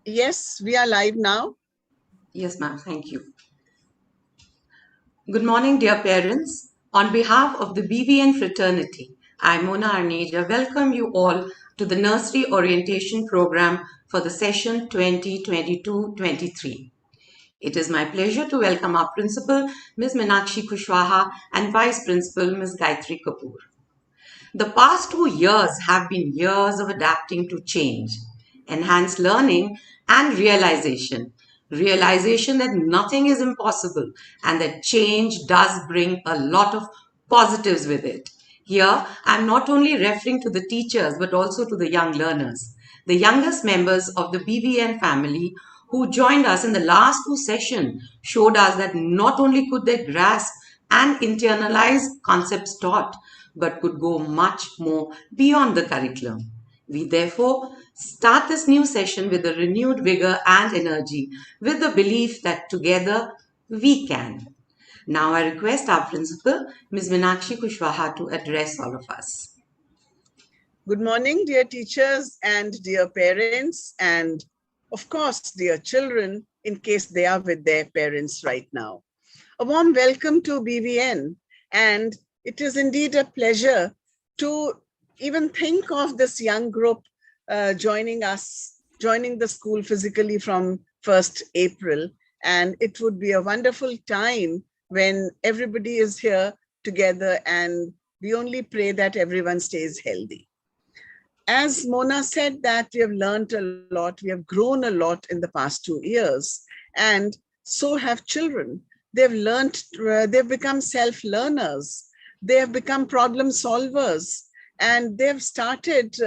Yes, we are live now. Yes, ma'am. Thank you. Good morning, dear parents. On behalf of the BVN fraternity, I, Mona Arneja, welcome you all to the Nursery Orientation program for the session 2022-23. It is my pleasure to welcome our principal, Ms. Meenakshi Kushwaha, and Vice Principal, Ms. Gayatri Kapoor. The past 2 years have been years of adapting to change, enhanced learning, and realization. Realization that nothing is impossible and that change does bring a lot of positives with it. Here, I'm not only referring to the teachers but also to the young learners, the youngest members of the BVN family who joined us in the last two sessions showed us that not only could they grasp and internalize concepts taught, but could go much more beyond the curriculum. We therefore start this new session with a renewed vigor and energy, with the belief that together we can. Now I request our principal, Ms. Meenakshi Kushwaha, to address all of us. Good morning, dear teachers and dear parents, and of course, dear children, in case they are with their parents right now. A warm welcome to BVN, and it is indeed a pleasure to even think of this young group joining us, joining the school physically from 1st April. And it would be a wonderful time when everybody is here together, and we only pray that everyone stays healthy. As Mona said, that we have learned a lot, we have grown a lot in the past 2 years, and so have children. They've learned, they've become self-learners, they have become problem solvers, and they've started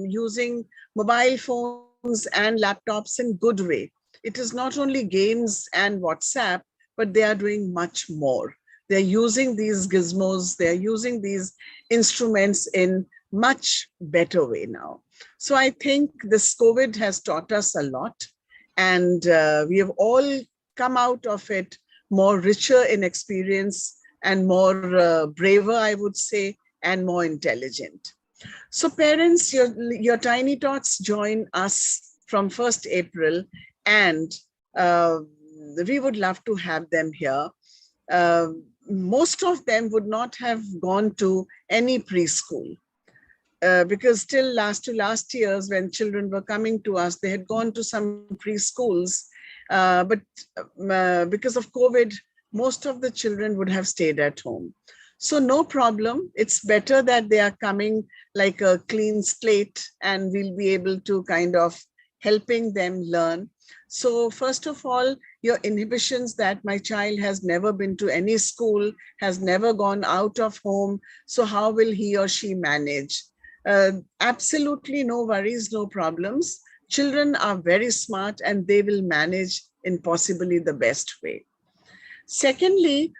using mobile phones and laptops in good way. It is not only games and WhatsApp, but they are doing much more. They're using these gizmos, they're using these instruments in much better way now. So I think this COVID has taught us a lot, and we have all come out of it more richer in experience and more braver, I would say, and more intelligent. So parents, your tiny tots join us from 1st April, and uh, we would love to have them here. Uh, Most of them would not have gone to any preschool. Because till last years, when children were coming to us, they had gone to some preschools, but because of COVID, most of the children would have stayed at home. So no problem. It's better that they are coming like a clean slate, and we'll be able to kind of helping them learn. So first of all, your inhibitions that my child has never been to any school, has never gone out of home, so how will he or she manage? Absolutely no worries, no problems. Children are very smart and they will manage in possibly the best way. Secondly,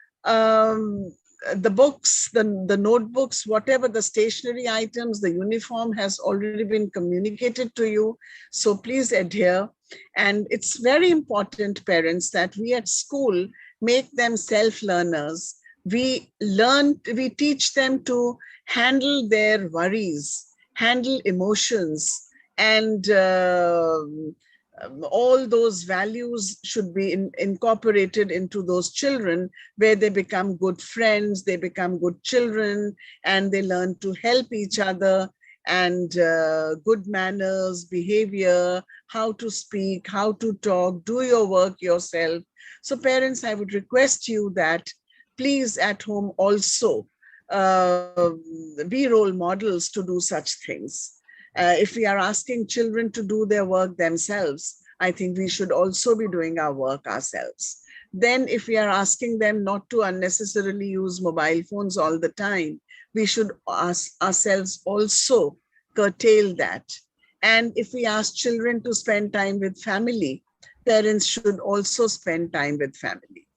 the books, the notebooks, whatever the stationery items, the uniform has already been communicated to you. So please adhere. And it's very important, parents, that we at school make them self-learners. We teach them to handle their worries, handle emotions, and all those values should be incorporated into those children, where they become good friends, they become good children, and they learn to help each other, and good manners, behavior, how to speak, how to talk, do your work yourself. So parents, I would request you that please at home also uh, be role models to do such things. If we are asking children to do their work themselves, I think we should also be doing our work ourselves. Then if we are asking them not to unnecessarily use mobile phones all the time, we should ask ourselves also curtail that. And if we ask children to spend time with family, parents should also spend time with family.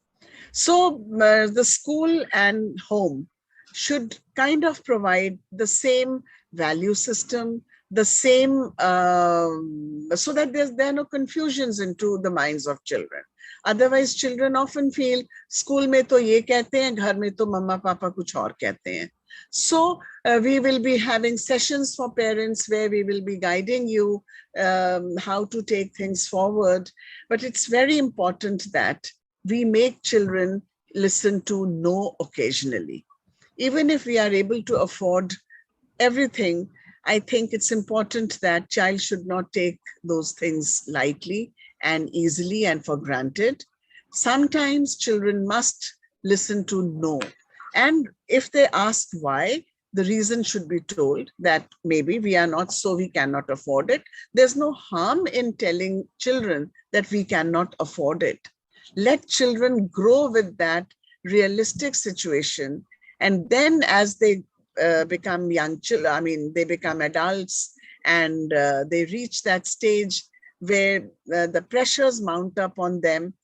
So the school and home should kind of provide the same value system, the same, so that there are no confusions into the minds of children. Otherwise, children often feel, school में तो ये कहते हैं, घर में तो मम्मा पापा कुछ और कहते हैं. So we will be having sessions for parents where we will be guiding you how to take things forward. But it's very important that we make children listen to no occasionally. Even if we are able to afford everything, I think it's important that child should not take those things lightly and easily and for granted. Sometimes children must listen to no. And if they ask why, the reason should be told that maybe we are not, so we cannot afford it. There's no harm in telling children that we cannot afford it. Let children grow with that realistic situation. And then as they become young children, I mean, they become adults and they reach that stage where the pressures mount up on them,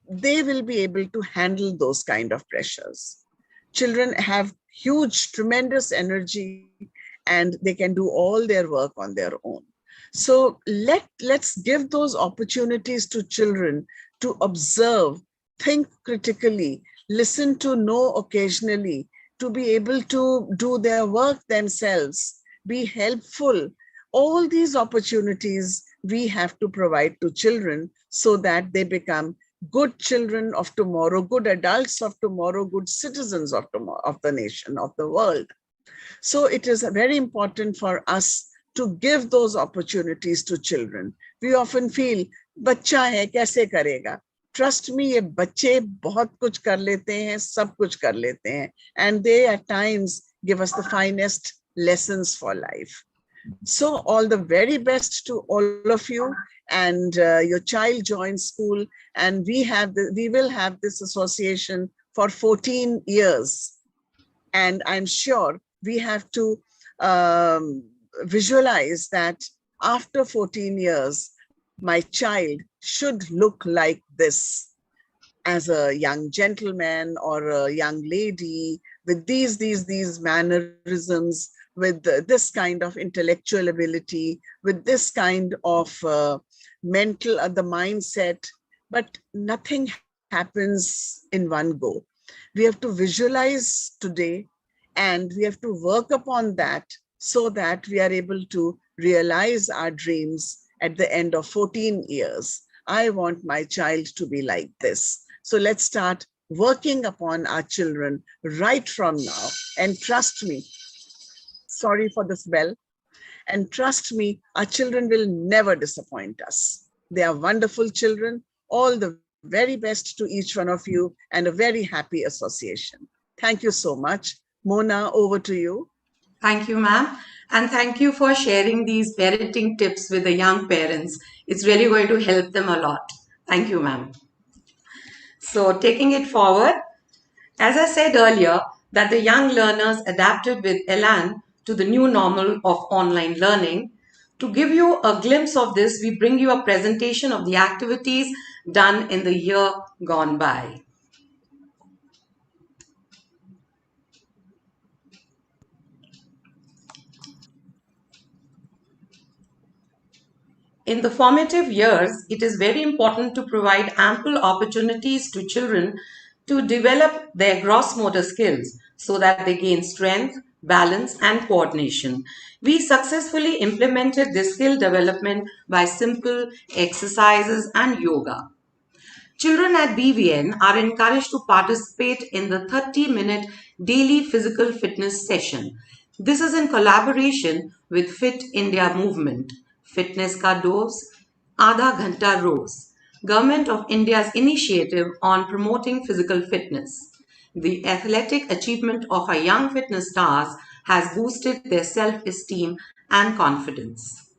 they will be able to handle those kind of pressures. Children have huge, tremendous energy and they can do all their work on their own. So let's give those opportunities to children to observe, think critically, listen to no occasionally, to be able to do their work themselves, be helpful. All these opportunities we have to provide to children so that they become good children of tomorrow, good adults of tomorrow, good citizens of tomorrow, of the nation, of the world. So it is very important for us to give those opportunities to children. We often feel, बच्चा है कैसे करेगा? Trust me, ये बच्चे बहुत कुछ कर लेते हैं, सब कुछ कर लेते हैं, and they at times give us the finest lessons for life. So all the very best to all of you, and your child joins school, and we will have this association for 14 years. And I'm sure we have to visualize that after 14 years, my child should look like this, as a young gentleman or a young lady with these mannerisms, with this kind of intellectual ability, with this kind of mental the mindset. But nothing happens in one go. We have to visualize today and we have to work upon that so that we are able to realize our dreams at the end of 14 years. I want my child to be like this. So let's start working upon our children right from now. And trust me, sorry for this bell, and trust me, our children will never disappoint us. They are wonderful children. All the very best to each one of you and a very happy association. Thank you so much. Mona, over to you. Thank you, ma'am. And thank you for sharing these parenting tips with the young parents. It's really going to help them a lot. Thank you, ma'am. So, taking it forward, as I said earlier, that the young learners adapted with elan to the new normal of online learning. To give you a glimpse of this, we bring you a presentation of the activities done in the year gone by. In the formative years, it is very important to provide ample opportunities to children to develop their gross motor skills so that they gain strength, balance, and coordination. We successfully implemented this skill development by simple exercises and yoga. Children at BVN are encouraged to participate in the 30-minute daily physical fitness session. This is in collaboration with Fit India Movement, Fitness Ka Dose, Aadha Ghanta Rose, Government of India's initiative on promoting physical fitness. The athletic achievement of our young fitness stars has boosted their self-esteem and confidence.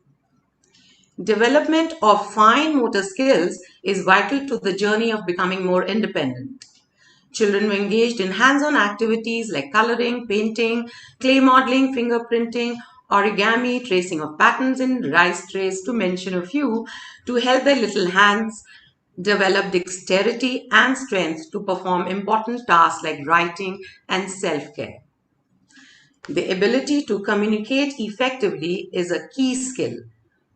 Development of fine motor skills is vital to the journey of becoming more independent. Children were engaged in hands-on activities like coloring, painting, clay modeling, fingerprinting, origami, tracing of patterns in rice trays, to mention a few, to help their little hands develop dexterity and strength to perform important tasks like writing and self-care. The ability to communicate effectively is a key skill.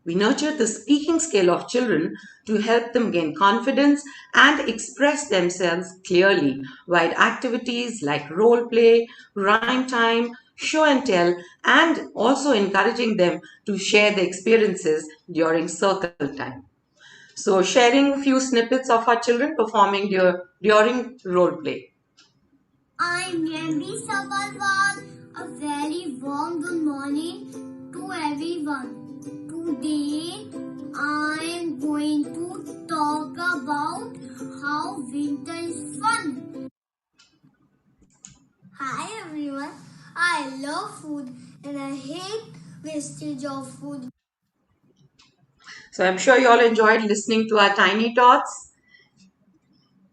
We nurtured the speaking skill of children to help them gain confidence and express themselves clearly via activities like role play, rhyme time, show and tell, and also encouraging them to share their experiences during circle time. So, sharing a few snippets of our children performing during role play. I'm Yemi Sabalwal. A very warm good morning to everyone. Today I am going to talk about how winter is fun. Hi everyone. I love food and I hate wastage of food. So, I'm sure you all enjoyed listening to our tiny tots.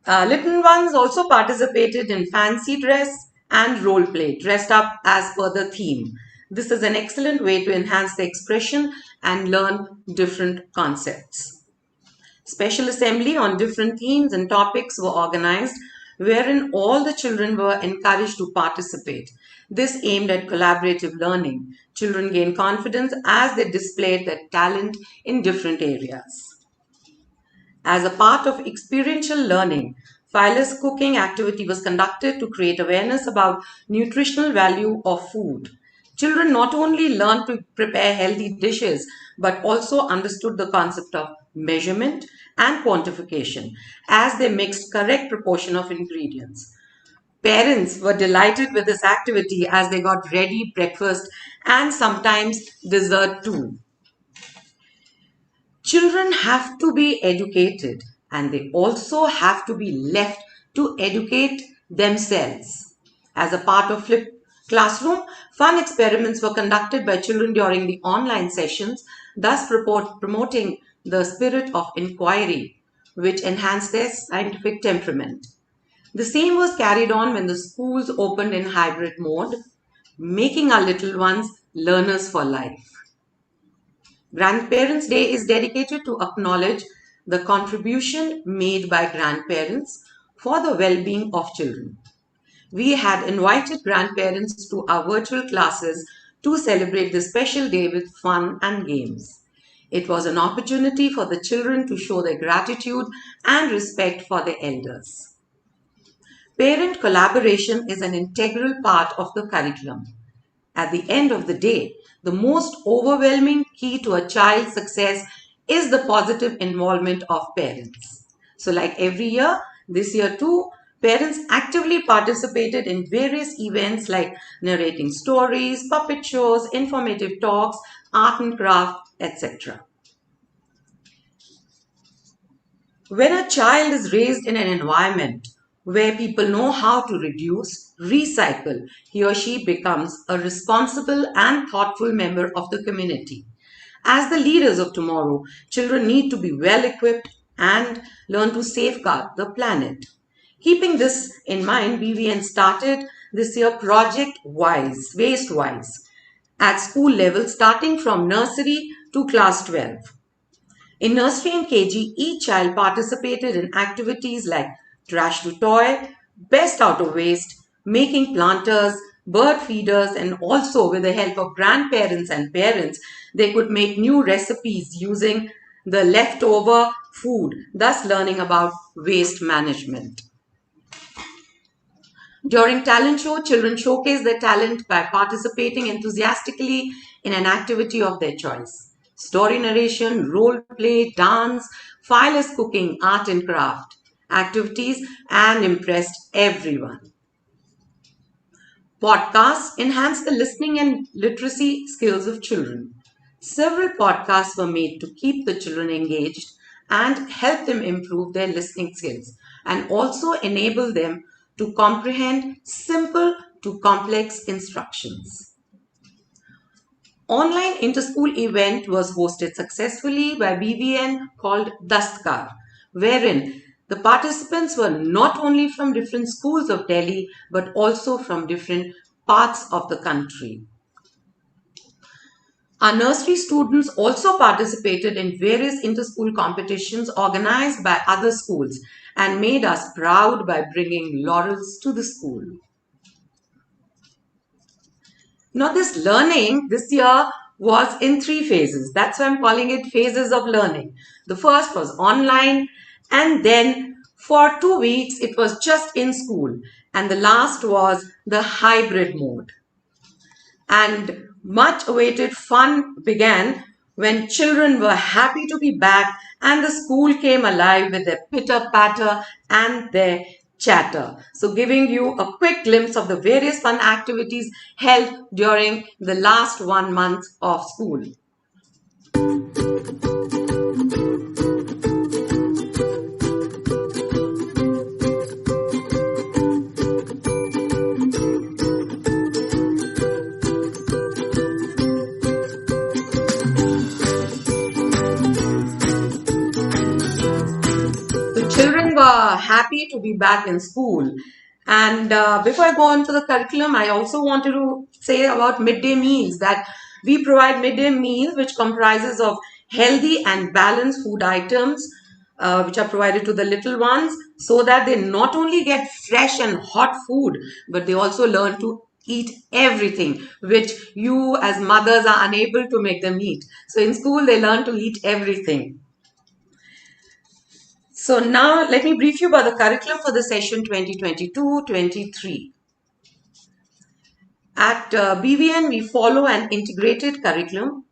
Little ones also participated in fancy dress and role play, dressed up as per the theme. This is an excellent way to enhance the expression and learn different concepts. Special assembly on different themes and topics were organized, wherein all the children were encouraged to participate. This aimed at collaborative learning. Children gained confidence as they displayed their talent in different areas. As a part of experiential learning, Phyllis cooking activity was conducted to create awareness about nutritional value of food. Children not only learned to prepare healthy dishes but also understood the concept of measurement and quantification as they mixed correct proportion of ingredients. Parents were delighted with this activity as they got ready breakfast and sometimes dessert too. Children have to be educated and they also have to be left to educate themselves. As a part of flipped classroom, fun experiments were conducted by children during the online sessions, thus promoting the spirit of inquiry, which enhanced their scientific temperament. The same was carried on when the schools opened in hybrid mode, making our little ones learners for life. Grandparents' Day is dedicated to acknowledge the contribution made by grandparents for the well being of children. We had invited grandparents to our virtual classes to celebrate this special day with fun and games. It was an opportunity for the children to show their gratitude and respect for their elders. Parent collaboration is an integral part of the curriculum. At the end of the day, the most overwhelming key to a child's success is the positive involvement of parents. So, like every year, this year too, parents actively participated in various events like narrating stories, puppet shows, informative talks, art and craft, etc. When a child is raised in an environment where people know how to reduce, recycle, he or she becomes a responsible and thoughtful member of the community. As the leaders of tomorrow, children need to be well equipped and learn to safeguard the planet. Keeping this in mind, BVN started this year Project Wise, Waste Wise, at school level starting from nursery to class 12. In nursery and KG, each child participated in activities like trash to toy, best out of waste, making planters, bird feeders, and also with the help of grandparents and parents, they could make new recipes using the leftover food, thus learning about waste management. During talent show, children showcase their talent by participating enthusiastically in an activity of their choice. Story narration, role play, dance, fireless cooking, art and craft activities and impressed everyone. Podcasts enhance the listening and literacy skills of children. Several podcasts were made to keep the children engaged and help them improve their listening skills and also enable them to comprehend simple to complex instructions. Online inter-school event was hosted successfully by BVN called Dastkar, wherein the participants were not only from different schools of Delhi but also from different parts of the country. Our nursery students also participated in various inter-school competitions organized by other schools and made us proud by bringing laurels to the school. Now, this learning this year was in 3 phases. That's why I'm calling it phases of learning. The first was online, and then for 2 weeks it was just in school, and the last was the hybrid mode. And much awaited fun began when children were happy to be back and the school came alive with their pitter patter and their chatter. So, giving you a quick glimpse of the various fun activities held during the last 1 month of school. Children were happy to be back in school. And before I go on to the curriculum, I also wanted to say about midday meals, that we provide midday meals which comprises of healthy and balanced food items which are provided to the little ones, so that they not only get fresh and hot food, but they also learn to eat everything which you as mothers are unable to make them eat. So in school, they learn to eat everything. So now let me brief you about the curriculum for the session 2022-23. At BVN, we follow an integrated curriculum.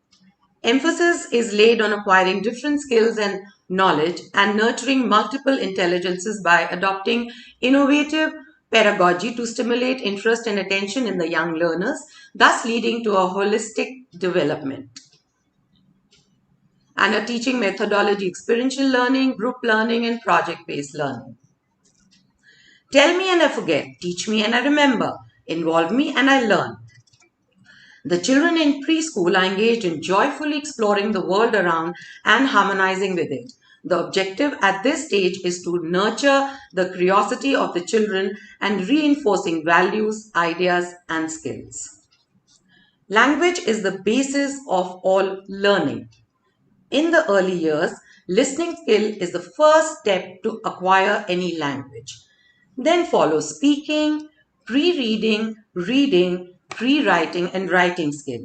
Emphasis is laid on acquiring different skills and knowledge and nurturing multiple intelligences by adopting innovative pedagogy to stimulate interest and attention in the young learners, thus leading to a holistic development. And a teaching methodology, experiential learning, group learning, and project-based learning. Tell me and I forget, teach me and I remember, involve me and I learn. The children in preschool are engaged in joyfully exploring the world around and harmonizing with it. The objective at this stage is to nurture the curiosity of the children and reinforcing values, ideas, and skills. Language is the basis of all learning. In the early years, listening skill is the first step to acquire any language. Then follows speaking, pre-reading, reading, pre-writing, and writing skill.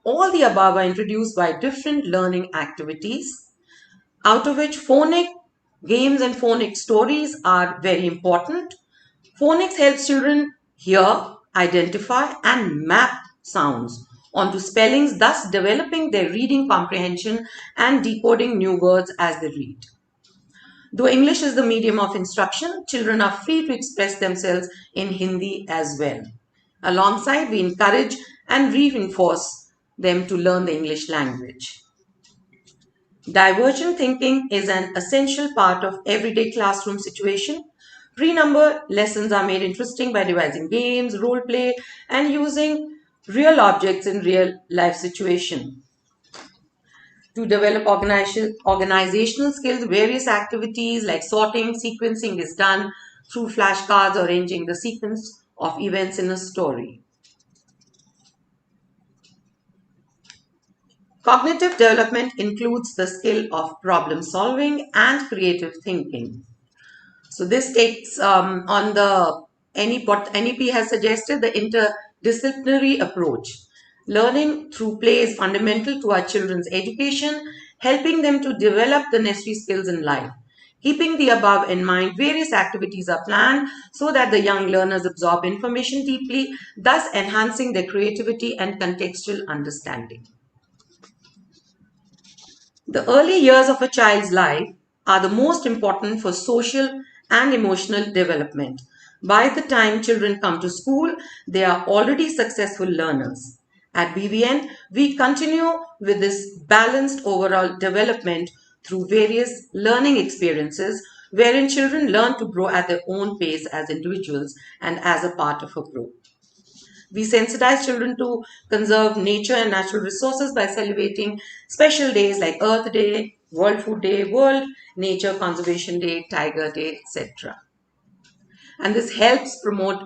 All the above are introduced by different learning activities, out of which phonic games and phonic stories are very important. Phonics helps children hear, identify, and map sounds onto spellings, thus developing their reading comprehension and decoding new words as they read. Though English is the medium of instruction, children are free to express themselves in Hindi as well. Alongside, we encourage and reinforce them to learn the English language. Divergent thinking is an essential part of everyday classroom situation. Pre-number lessons are made interesting by devising games, role play, and using real objects in real life situation. To develop organizational skills, various activities like sorting, sequencing is done through flashcards or arranging the sequence of events in a story. Cognitive development includes the skill of problem solving and creative thinking. So this takes on the what NEP has suggested, the interdisciplinary approach. Learning through play is fundamental to our children's education, helping them to develop the necessary skills in life. Keeping the above in mind, various activities are planned so that the young learners absorb information deeply, thus enhancing their creativity and contextual understanding. The early years of a child's life are the most important for social and emotional development. By the time children come to school, they are already successful learners. At BVN, we continue with this balanced overall development through various learning experiences wherein children learn to grow at their own pace as individuals and as a part of a group. We sensitize children to conserve nature and natural resources by celebrating special days like Earth Day, World Food Day, World Nature Conservation Day, Tiger Day, etc. And this helps promote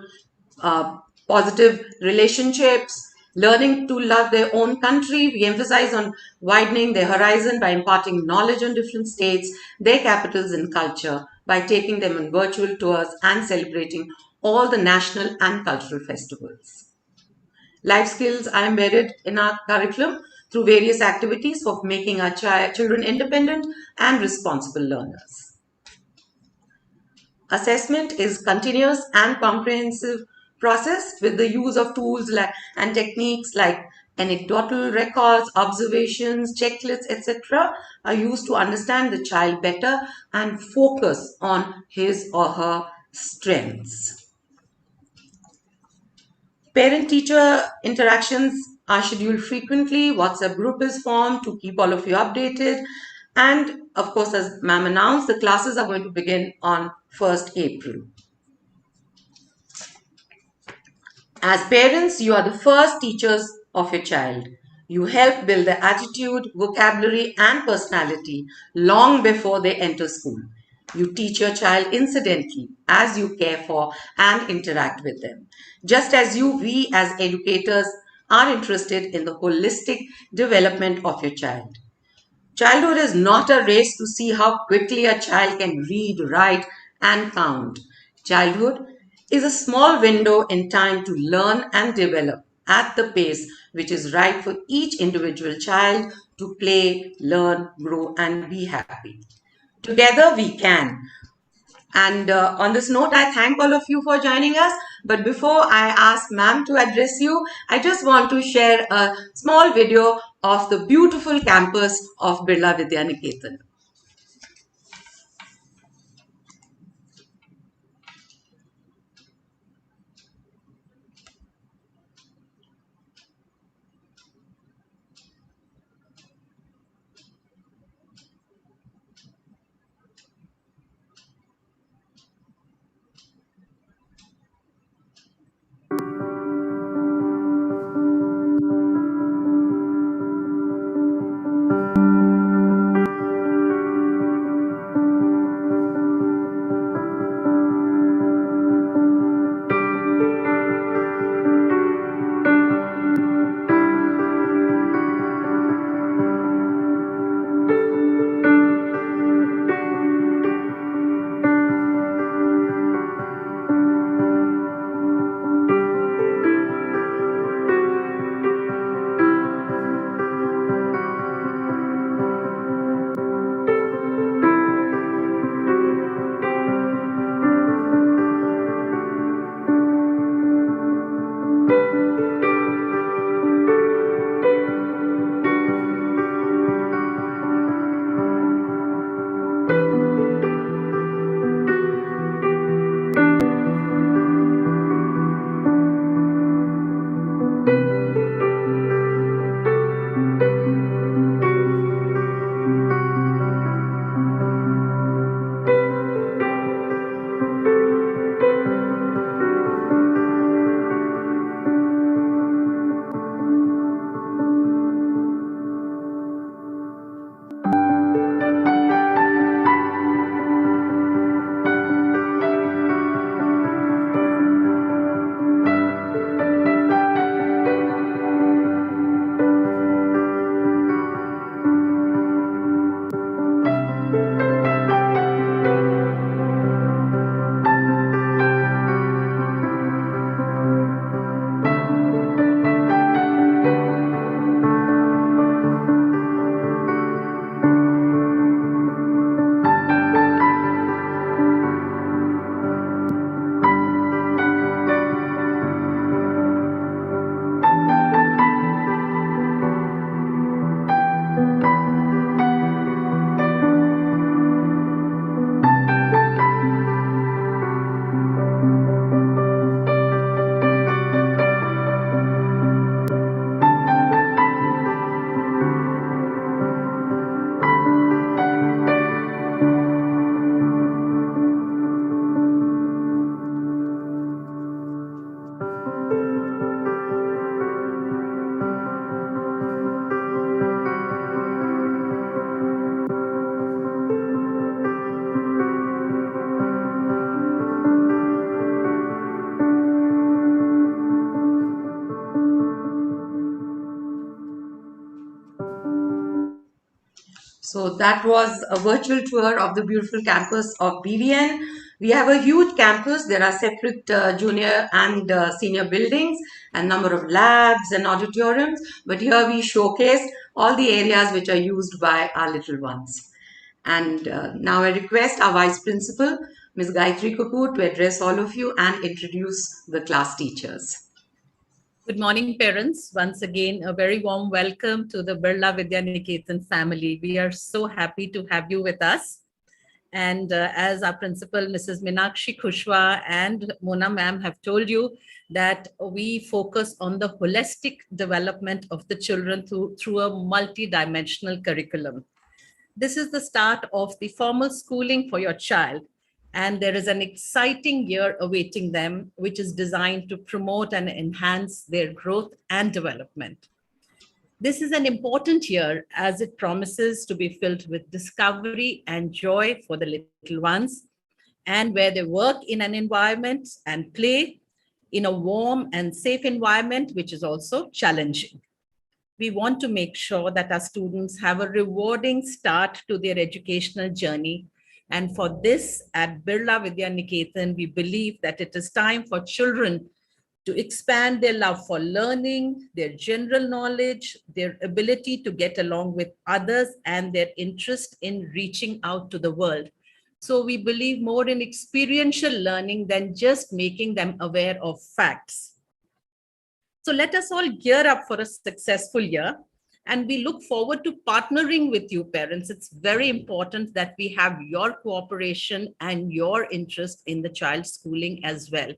positive relationships, learning to love their own country. We emphasize on widening their horizon by imparting knowledge on different states, their capitals and culture, by taking them on virtual tours and celebrating all the national and cultural festivals. Life skills are embedded in our curriculum through various activities for making our children independent and responsible learners. Assessment is continuous and comprehensive process with the use of tools and techniques like anecdotal records, observations, checklists, etc. are used to understand the child better and focus on his or her strengths. Parent-teacher interactions are scheduled frequently. WhatsApp group is formed to keep all of you updated. And of course, as ma'am announced, the classes are going to begin on 1st April. As parents, you are the first teachers of your child. You help build their attitude, vocabulary, and personality long before they enter school. You teach your child incidentally as you care for and interact with them. Just as we as educators are interested in the holistic development of your child. Childhood is not a race to see how quickly a child can read, write, and count. Childhood is a small window in time to learn and develop at the pace which is right for each individual child to play, learn, grow, and be happy. Together we can. And on this note, I thank all of you for joining us. But before I ask ma'am to address you, I just want to share a small video of the beautiful campus of Birla Vidya Niketan. So that was a virtual tour of the beautiful campus of BVN. We have a huge campus. There are separate junior and senior buildings. and number of labs and auditoriums, but here we showcased all the areas which are used by our little ones. And now I request our Vice Principal, Ms. Gayatri Kapoor, to address all of you and introduce the class teachers. Good morning, parents. Once again, a very warm welcome to the Birla Vidya Niketan family. We are so happy to have you with us. And as our principal, Mrs. Meenakshi Khushwa and Mona ma'am have told you, that we focus on the holistic development of the children through a multi-dimensional curriculum. This is the start of the formal schooling for your child. And there is an exciting year awaiting them, which is designed to promote and enhance their growth and development. This is an important year as it promises to be filled with discovery and joy for the little ones, and where they work in an environment and play in a warm and safe environment, which is also challenging. We want to make sure that our students have a rewarding start to their educational journey. And for this, at Birla Vidya Niketan, we believe that it is time for children to expand their love for learning, their general knowledge, their ability to get along with others, and their interest in reaching out to the world. So we believe more in experiential learning than just making them aware of facts. So let us all gear up for a successful year, and we look forward to partnering with you, parents. It's very important that we have your cooperation and your interest in the child's schooling as well.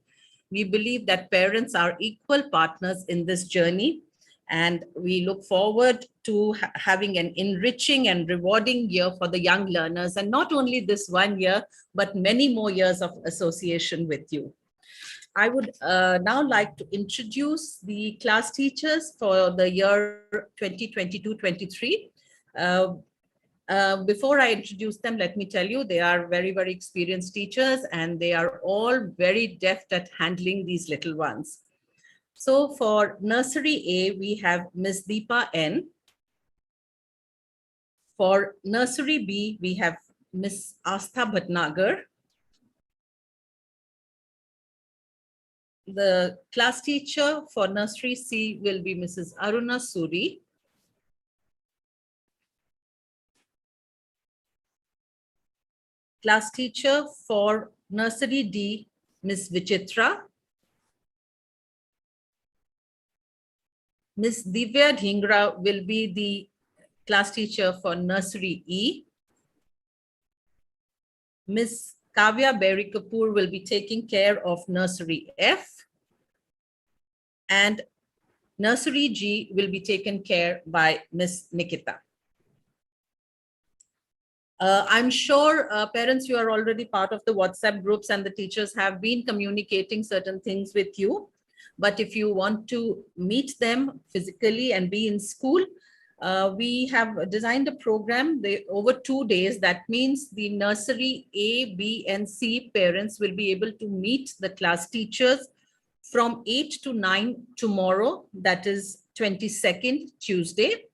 We believe that parents are equal partners in this journey, and we look forward to having an enriching and rewarding year for the young learners, and not only this one year, but many more years of association with you. I would now like to introduce the class teachers for the year 2022-23. Before I introduce them, let me tell you, they are very, very experienced teachers, and they are all very deft at handling these little ones. So for Nursery A, we have Ms. Deepa N. For Nursery B, we have Ms. Astha Bhatnagar. The class teacher for Nursery C will be Mrs. Aruna Suri. Class teacher for Nursery D, Ms. Vichitra. Ms. Divya Dhingra will be the class teacher for Nursery E. Ms. Kavya Berry Kapoor will be taking care of Nursery F. And Nursery G will be taken care by Ms. Nikita. I'm sure parents, you are already part of the WhatsApp groups, and the teachers have been communicating certain things with you. But if you want to meet them physically and be in school, we have designed a program over 2 days. That means the Nursery A, B, and C parents will be able to meet the class teachers from 8 to 9 tomorrow, that is 22nd, Tuesday.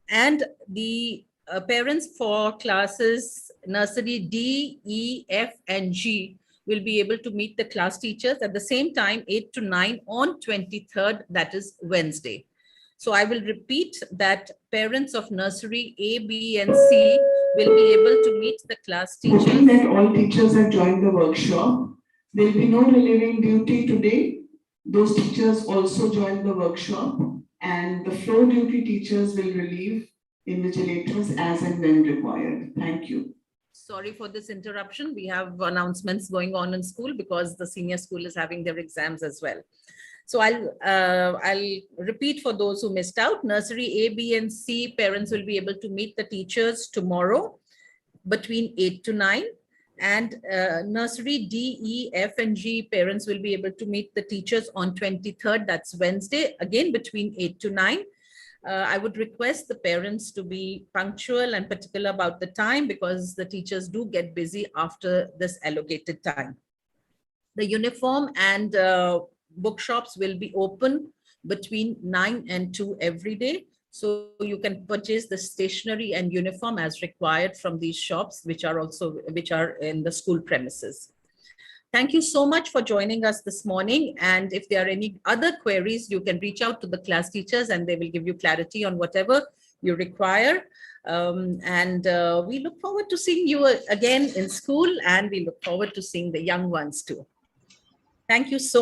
And the parents for classes Nursery D, E, F, and G will be able to meet the class teachers at the same time, 8 to 9 on 23rd, that is Wednesday. So I will repeat that parents of Nursery A, B, and C will be able to meet the class teachers. Hoping that all teachers have joined the workshop. There will be no relieving duty today. Those teachers also joined the workshop, and the floor duty teachers will relieve invigilators as and when required. Thank you. Sorry for this interruption. We have announcements going on in school because the senior school is having their exams as well. So I'll repeat for those who missed out. Nursery A, B, and C parents will be able to meet the teachers tomorrow between 8 to 9. And Nursery D, E, F, and G parents will be able to meet the teachers on 23rd, that's Wednesday, again between 8 to 9. I would request the parents to be punctual and particular about the time, because the teachers do get busy after this allocated time. The uniform and bookshops will be open between 9 and 2 every day. So you can purchase the stationery and uniform as required from these shops, which are in the school premises. Thank you so much for joining us this morning. And if there are any other queries, you can reach out to the class teachers and they will give you clarity on whatever you require. We look forward to seeing you again in school, and we look forward to seeing the young ones too. Thank you so much.